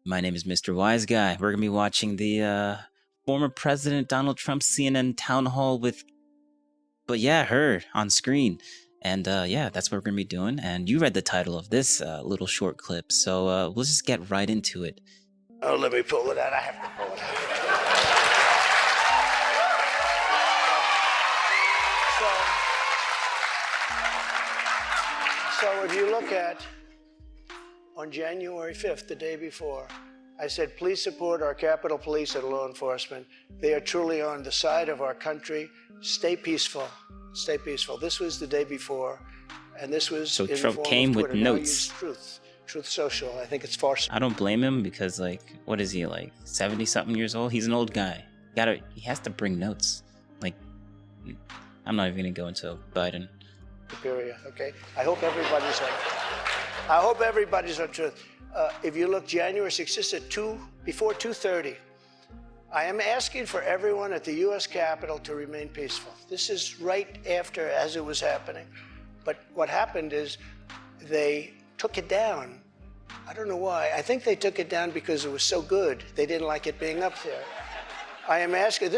My name is Mr. Whyzguy. We're going to be watching the former President Donald Trump's CNN town hall with, her on screen. And yeah, that's what we're going to be doing. And you read the title of this little short clip, so we'll just get right into it. Oh, let me pull it out. I have to pull it out. So if you look at, on January 5th, the day before, I said, please support our Capitol Police and law enforcement. They are truly on the side of our country. Stay peaceful. Stay peaceful. This was the day before, and this was So in Trump the form came of with Twitter. Now notes. use Truth Social. I think it's far. I don't blame him because, like, what is he, like 70-something years old? He's an old guy. He has to bring notes. Like, I'm not even going to go into Biden. Superior, okay? I hope everybody's on truth. If you look January 6th, just at before 2:30, I am asking for everyone at the U.S. Capitol to remain peaceful. This is right after, as it was happening. But what happened is they took it down. I don't know why. I think they took it down because it was so good. They didn't like it being up there. I am asking,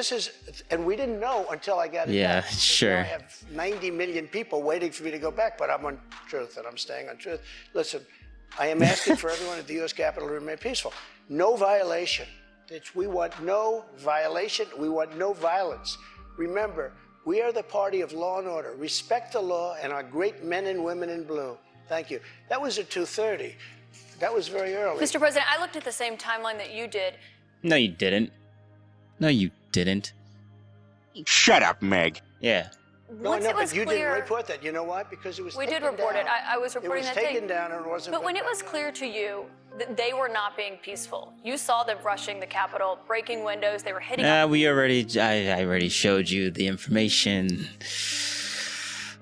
and we didn't know until I got it Yeah, back. sure. I have 90 million people waiting for me to go back, but I'm on truth and I'm staying on truth. Listen, I am asking for everyone at the U.S. Capitol to remain peaceful. No violation. We want no violation. We want no violence. Remember, we are the party of law and order. Respect the law and our great men and women in blue. Thank you. That was at 2:30. That was very early. Mr. President, I looked at the same timeline that you did. No, you didn't. No, you didn't. Shut up, Meg. Yeah. No, Once it was but you clear, didn't report that. You know why? Because it was we taken did report down. it. I was reporting that It was day. taken down and it wasn't. But when it was clear to you that they were not being peaceful, you saw them rushing the Capitol, breaking windows, they were hitting I already showed you the information.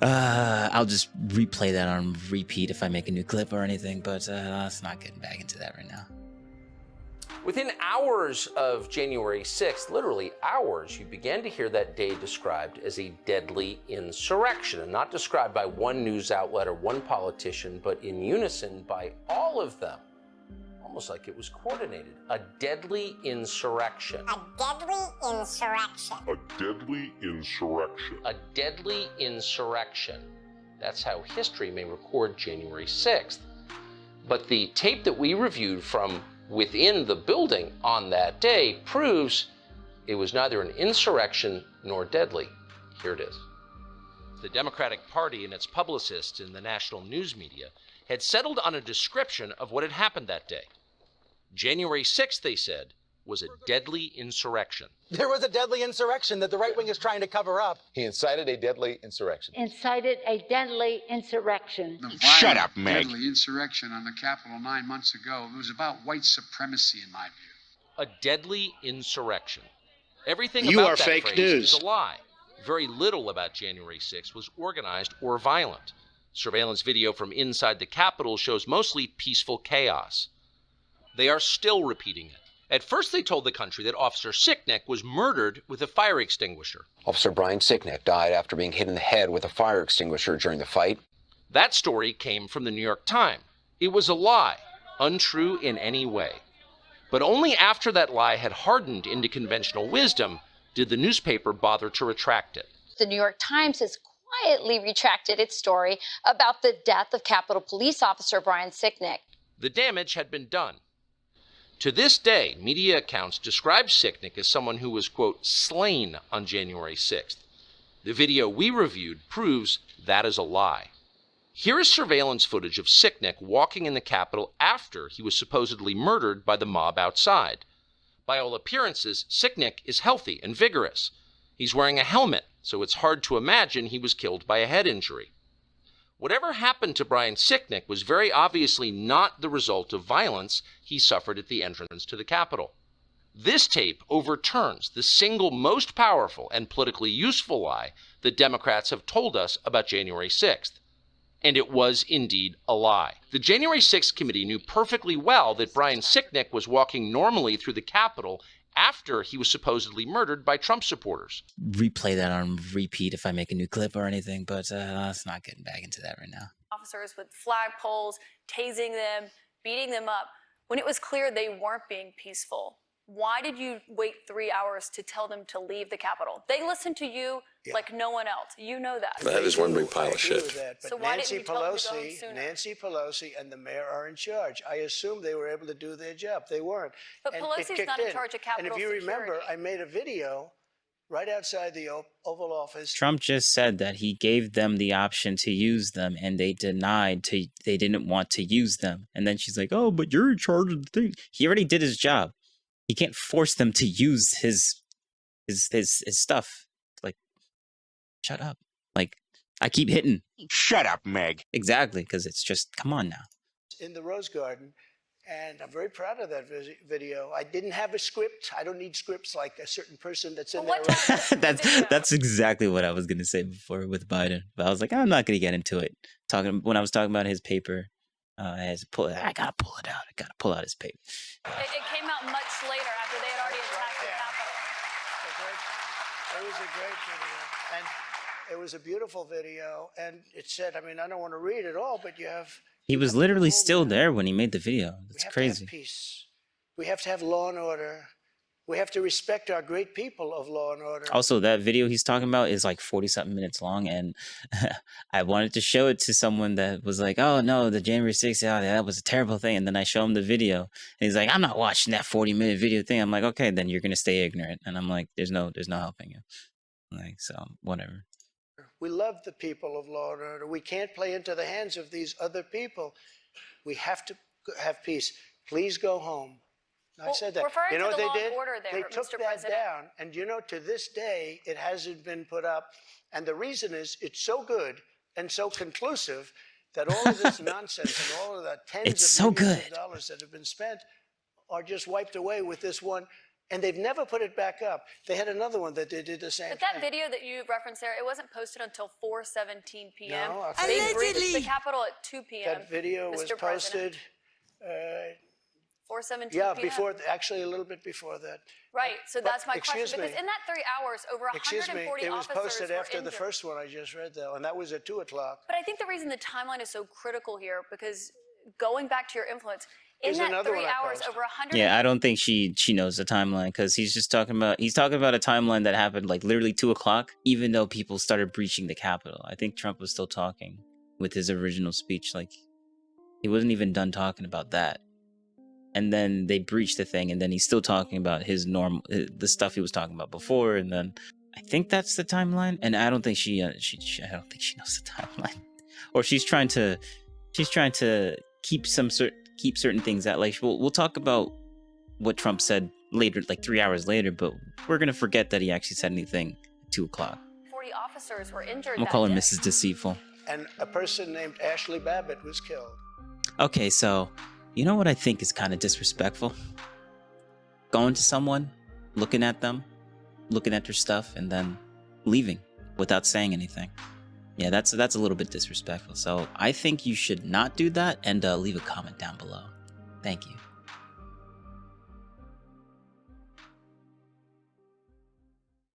I'll just replay that on repeat if I make a new clip or anything, but let's not get back into that right now. Within hours of January 6th, literally hours, you began to hear that day described as a deadly insurrection, and not described by one news outlet or one politician, but in unison by all of them. Almost like it was coordinated. A deadly insurrection. A deadly insurrection. A deadly insurrection. A deadly insurrection. That's how history may record January 6th. But the tape that we reviewed from within the building on that day proves it was neither an insurrection nor deadly. Here it is. The Democratic Party and its publicists in the national news media had settled on a description of what had happened that day. January 6th, they said, was a deadly insurrection. There was a deadly insurrection that the right wing is trying to cover up. He incited a deadly insurrection. Incited a deadly insurrection. The Shut up, Meg. Deadly insurrection on the Capitol 9 months ago. It was about white supremacy, in my view. A deadly insurrection. Everything You about are that fake phrase news. is a lie. Very little about January 6th was organized or violent. Surveillance video from inside the Capitol shows mostly peaceful chaos. They are still repeating it. At first, they told the country that Officer Sicknick was murdered with a fire extinguisher. Officer Brian Sicknick died after being hit in the head with a fire extinguisher during the fight. That story came from the New York Times. It was a lie, untrue in any way. But only after that lie had hardened into conventional wisdom did the newspaper bother to retract it. The New York Times has quietly retracted its story about the death of Capitol Police Officer Brian Sicknick. The damage had been done. To this day, media accounts describe Sicknick as someone who was, quote, slain on January 6th. The video we reviewed proves that is a lie. Here is surveillance footage of Sicknick walking in the Capitol after he was supposedly murdered by the mob outside. By all appearances, Sicknick is healthy and vigorous. He's wearing a helmet, so it's hard to imagine he was killed by a head injury. Whatever happened to Brian Sicknick was very obviously not the result of violence he suffered at the entrance to the Capitol. This tape overturns the single most powerful and politically useful lie the Democrats have told us about January 6th. And it was indeed a lie. The January 6th committee knew perfectly well that Brian Sicknick was walking normally through the Capitol after he was supposedly murdered by Trump supporters. Replay that on repeat if I make a new clip or anything, but let's not get back into that right now. Officers with flagpoles, tasing them, beating them up. when it was clear they weren't being peaceful, why did you wait 3 hours to tell them to leave the Capitol? They listened to you like no one else. You know that. That is one big pile of shit. But So why Nancy didn't you tell them to go home sooner? Nancy Pelosi and the mayor are in charge. I assumed they were able to do their job. They weren't. But And Pelosi's it not kicked in charge of Capitol And if you remember, security. I made a video right outside the Oval Office. Trump just said that he gave them the option to use them and they they didn't want to use them. And then she's like, oh, but you're in charge of the thing. He already did his job. He can't force them to use his stuff. Like, shut up. Like, I keep hitting. Shut up, Meg. Exactly, because it's just, come on now. In the Rose Garden, and I'm very proud of that video. I didn't have a script. I don't need scripts like a certain person that's in there. That's exactly what I was gonna say before with Biden, but I was like, I'm not gonna get into it. When I was talking about his paper, I gotta pull it out. I gotta pull out his paper. It came out much later after they had already attacked the Capitol. It was a great video, and it was a beautiful video. And it said, I mean, I don't want to read it all, but you have. He was literally still there when he made the video. It's crazy. We have to have peace. We have to have law and order. We have to respect our great people of law and order. Also, that video he's talking about is like 40-something minutes long, and I wanted to show it to someone that was like, oh no, the January 6th, that was a terrible thing. And then I show him the video, and he's like, I'm not watching that 40-minute video thing. I'm like, okay, then you're gonna stay ignorant. And I'm like, there's no helping you. Like, so whatever. We love the people of law and order. We can't play into the hands of these other people. We have to have peace. Please go home. I said that. You know what they did? They took that down. And you know, to this day, it hasn't been put up. And the reason is it's so good and so conclusive that all of this nonsense and all of the tens of millions of dollars that have been spent are just wiped away with this one. And they've never put it back up. They had another one that they did the same thing. But that video that you referenced there, it wasn't posted until 4:17 p.m. No, they breached the Capitol at 2 p.m. That video was posted. 4:17 yeah, p.m. actually a little bit before that. Right, so that's my question. Excuse me. Because in that 3 hours, over 140 it was officers posted after were the first one I just read, though, and that was at 2 o'clock. But I think the reason the timeline is so critical here, because going back to your influence, in There's that another 3 one I hours, posted. over 100. Yeah, I don't think she knows the timeline, because he's talking about a timeline that happened like literally 2 o'clock, even though people started breaching the Capitol. I think Trump was still talking with his original speech. Like, he wasn't even done talking about that. And then they breached the thing, and then he's still talking about the stuff he was talking about before, and then I think that's the timeline. And I don't think she I don't think she knows the timeline, or she's trying to keep certain things out. Like, we'll talk about what Trump said later, like 3 hours later, but we're gonna forget that he actually said anything at 2 o'clock. 40 officers were injured. I'm gonna call her Mrs. Deceitful. And a person named Ashley Babbitt was killed. Okay, so you know what I think is kind of disrespectful? Going to someone, looking at them, looking at their stuff, and then leaving without saying anything. Yeah, that's a little bit disrespectful. So I think you should not do that, and leave a comment down below. Thank you.